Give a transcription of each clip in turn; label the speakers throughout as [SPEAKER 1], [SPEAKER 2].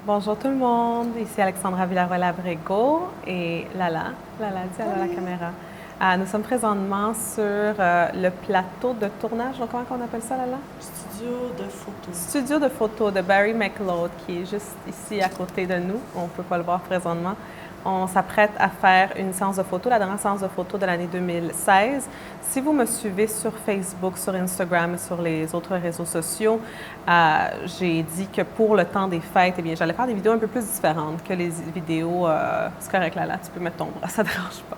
[SPEAKER 1] Bonjour tout le monde, ici Alexandra Villaroy-Labrego et Lala. Lala, dis allô à la caméra. Nous sommes présentement sur le plateau de tournage, donc comment on appelle ça, Lala?
[SPEAKER 2] Studio de photo.
[SPEAKER 1] Studio de photo de Barry McLeod, qui est juste ici à côté de nous. On ne peut pas le voir présentement. On s'apprête à faire une séance de photo, la dernière séance de photo de l'année 2016. Si vous me suivez sur Facebook, sur Instagram et sur les autres réseaux sociaux, j'ai dit que pour le temps des fêtes, eh bien, j'allais faire des vidéos un peu plus différentes que les vidéos. C'est correct, Lala, tu peux mettre ton bras, ça ne dérange pas.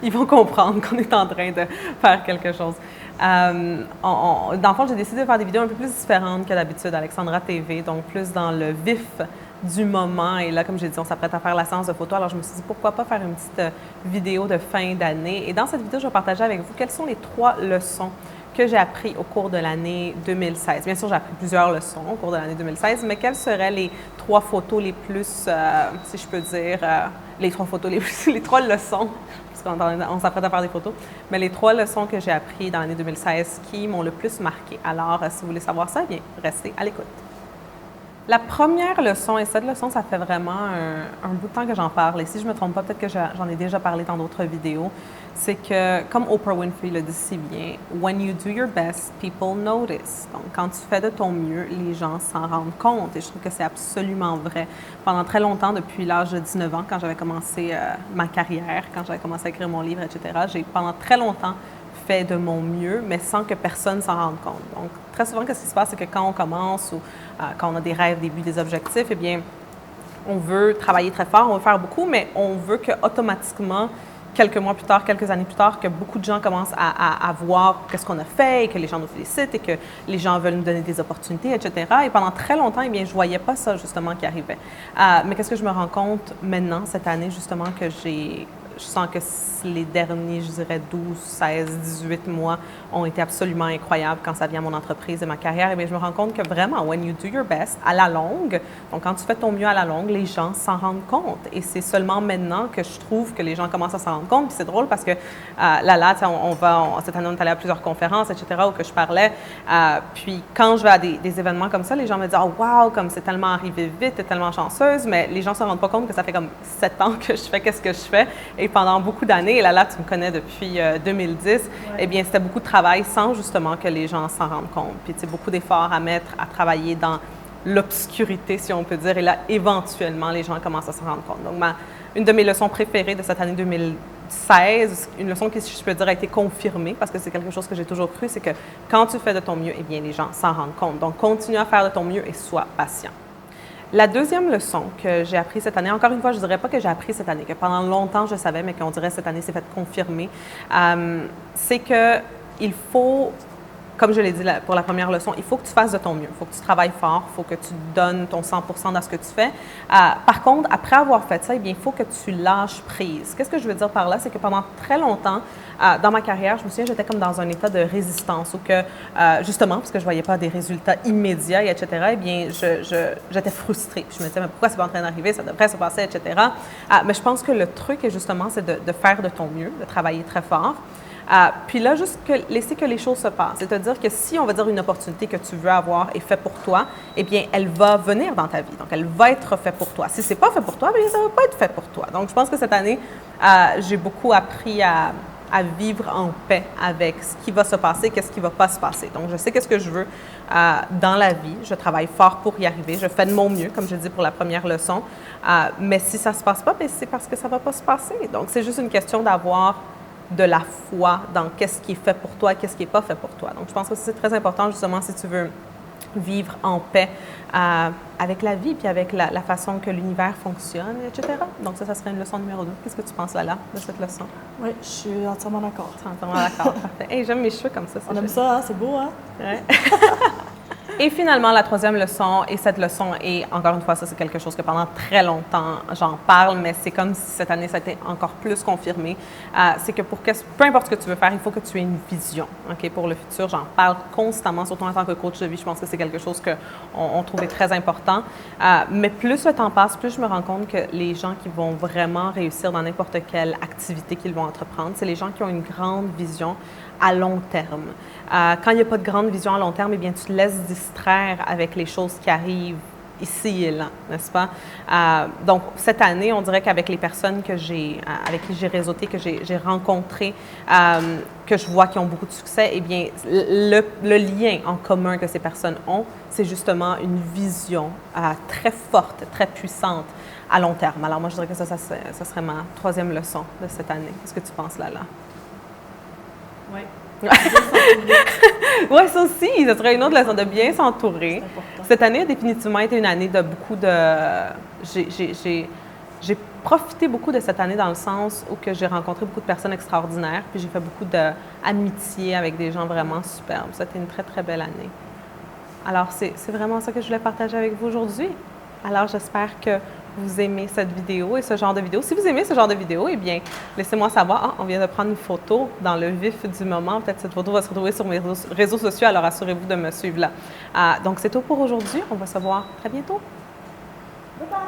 [SPEAKER 1] Ils vont comprendre qu'on est en train de faire quelque chose. Dans le fond, j'ai décidé de faire des vidéos un peu plus différentes que d'habitude, Alexandra TV, donc plus dans le vif du moment. Et là, comme j'ai dit, on s'apprête à faire la séance de photo. Alors, je me suis dit, pourquoi pas faire une petite vidéo de fin d'année. Et dans cette vidéo, je vais partager avec vous quelles sont les 3 leçons que j'ai apprises au cours de l'année 2016. Bien sûr, j'ai appris plusieurs leçons au cours de l'année 2016, mais quelles seraient les 3 photos les plus, si je peux dire, les 3 photos les plus, les 3 leçons, parce qu'on s'apprête à faire des photos, mais les 3 leçons que j'ai apprises dans l'année 2016 qui m'ont le plus marqué. Alors, si vous voulez savoir ça, bien, restez à l'écoute. La première leçon, et cette leçon, ça fait vraiment un bout de temps que j'en parle, et si je ne me trompe pas, peut-être que j'en ai déjà parlé dans d'autres vidéos, c'est que, comme Oprah Winfrey le dit si bien, « When you do your best, people notice ». Donc, quand tu fais de ton mieux, les gens s'en rendent compte, et je trouve que c'est absolument vrai. Pendant très longtemps, depuis l'âge de 19 ans, quand j'avais commencé ma carrière, quand j'avais commencé à écrire mon livre, etc., j'ai pendant très longtemps fait de mon mieux, mais sans que personne s'en rende compte. Donc, très souvent, ce qui se passe, c'est que quand on commence ou quand on a des rêves, des buts, des objectifs, eh bien, on veut travailler très fort, on veut faire beaucoup, mais on veut que automatiquement, quelques mois plus tard, quelques années plus tard, que beaucoup de gens commencent à voir qu'est-ce qu'on a fait et que les gens nous félicitent et que les gens veulent nous donner des opportunités, etc. Et pendant très longtemps, eh bien, je ne voyais pas ça, justement, qui arrivait. Mais qu'est-ce que je me rends compte maintenant, cette année, justement, que je sens que les derniers, je dirais 12, 16, 18 mois ont été absolument incroyables quand ça vient à mon entreprise et ma carrière. Et bien, je me rends compte que vraiment, when you do your best, à la longue, donc quand tu fais ton mieux à la longue, les gens s'en rendent compte. Et c'est seulement maintenant que je trouve que les gens commencent à s'en rendre compte. Puis c'est drôle parce que là, cette année, on est allé à plusieurs conférences, etc., où que je parlais. Puis quand je vais à des événements comme ça, les gens me disent « Oh, wow, comme c'est tellement arrivé vite, t'es tellement chanceuse », mais les gens ne se rendent pas compte que ça fait comme 7 ans que je fais qu'est-ce que je fais. Et pendant beaucoup d'années, et là, tu me connais depuis 2010, eh bien, c'était beaucoup de travail sans justement que les gens s'en rendent compte. Puis, tu sais, beaucoup d'efforts à mettre, à travailler dans l'obscurité, si on peut dire. Et là, éventuellement, les gens commencent à s'en rendre compte. Donc, une de mes leçons préférées de cette année 2016, une leçon qui, je peux dire, a été confirmée, parce que c'est quelque chose que j'ai toujours cru, c'est que quand tu fais de ton mieux, eh bien, les gens s'en rendent compte. Donc, continue à faire de ton mieux et sois patient. La deuxième leçon que j'ai apprise cette année, encore une fois, je ne dirais pas que j'ai appris cette année, que pendant longtemps je savais, mais qu'on dirait cette année c'est fait confirmer, c'est qu'il faut, comme je l'ai dit pour la première leçon, il faut que tu fasses de ton mieux, il faut que tu travailles fort, il faut que tu donnes ton 100% dans ce que tu fais. Par contre, après avoir fait ça, eh bien, il faut que tu lâches prise. Qu'est-ce que je veux dire par là? C'est que pendant très longtemps, dans ma carrière, je me souviens, j'étais comme dans un état de résistance où que, justement, parce que je ne voyais pas des résultats immédiats, etc., eh bien, j'étais frustrée. Puis je me disais, mais pourquoi c'est pas en train d'arriver? Ça devrait se passer, etc. Mais je pense que le truc, justement, c'est de faire de ton mieux, de travailler très fort. Puis là, juste laisser que les choses se passent. C'est-à-dire que si, on va dire, une opportunité que tu veux avoir est faite pour toi, eh bien, elle va venir dans ta vie. Donc, elle va être faite pour toi. Si ce n'est pas fait pour toi, bien, ça ne va pas être fait pour toi. Donc, je pense que cette année, j'ai beaucoup appris à vivre en paix avec ce qui va se passer, qu'est-ce qui ne va pas se passer. Donc, je sais qu'est-ce que je veux dans la vie. Je travaille fort pour y arriver. Je fais de mon mieux, comme je dis pour la première leçon. Mais si ça ne se passe pas, bien, c'est parce que ça ne va pas se passer. Donc, c'est juste une question d'avoir de la foi dans qu'est-ce qui est fait pour toi et qu'est-ce qui n'est pas fait pour toi. Donc, je pense que c'est très important, justement, si tu veux vivre en paix avec la vie puis avec la façon que l'univers fonctionne, etc. Donc, ça serait une leçon numéro 2. Qu'est-ce que tu penses, Lala, de cette leçon?
[SPEAKER 2] Oui, je suis entièrement d'accord.
[SPEAKER 1] Tu es entièrement d'accord. Parfait. Hey, j'aime mes cheveux comme ça.
[SPEAKER 2] On aime ça, hein? C'est beau, hein?
[SPEAKER 1] Ouais. Et finalement, la troisième leçon, et cette leçon est, encore une fois, ça c'est quelque chose que pendant très longtemps j'en parle, mais c'est comme si cette année ça a été encore plus confirmé, c'est que peu importe ce que tu veux faire, il faut que tu aies une vision, OK, pour le futur. J'en parle constamment, surtout en tant que coach de vie, je pense que c'est quelque chose qu'on trouvait très important. Mais plus le temps passe, plus je me rends compte que les gens qui vont vraiment réussir dans n'importe quelle activité qu'ils vont entreprendre, c'est les gens qui ont une grande vision à long terme. Quand il n'y a pas de grande vision à long terme, eh bien, tu te laisses distraire avec les choses qui arrivent ici et là, n'est-ce pas? Donc, cette année, on dirait qu'avec les personnes avec qui j'ai réseauté, que j'ai rencontrées, que je vois qui ont beaucoup de succès, eh bien, le lien en commun que ces personnes ont, c'est justement une vision très forte, très puissante à long terme. Alors, moi, je dirais que ça serait ma troisième leçon de cette année. Qu'est-ce que tu penses, Lala?
[SPEAKER 2] Oui.
[SPEAKER 1] Oui, ça aussi, ça serait une autre leçon de bien s'entourer.
[SPEAKER 2] C'est important.
[SPEAKER 1] Cette année a définitivement été une année de beaucoup de... J'ai profité beaucoup de cette année dans le sens où que j'ai rencontré beaucoup de personnes extraordinaires, puis j'ai fait beaucoup d'amitié avec des gens vraiment superbes. C'était une très, très belle année. Alors, c'est vraiment ça que je voulais partager avec vous aujourd'hui. Alors, j'espère que vous aimez cette vidéo et ce genre de vidéo. Si vous aimez ce genre de vidéo, eh bien, laissez-moi savoir. Ah, on vient de prendre une photo dans le vif du moment. Peut-être cette photo va se retrouver sur mes réseaux sociaux, alors assurez-vous de me suivre là. Donc, c'est tout pour aujourd'hui. On va se voir très bientôt.
[SPEAKER 2] Bye bye!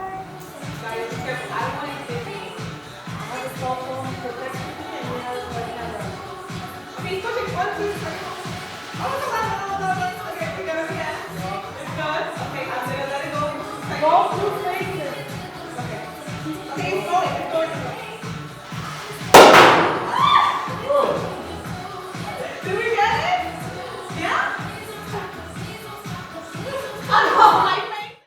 [SPEAKER 2] Go,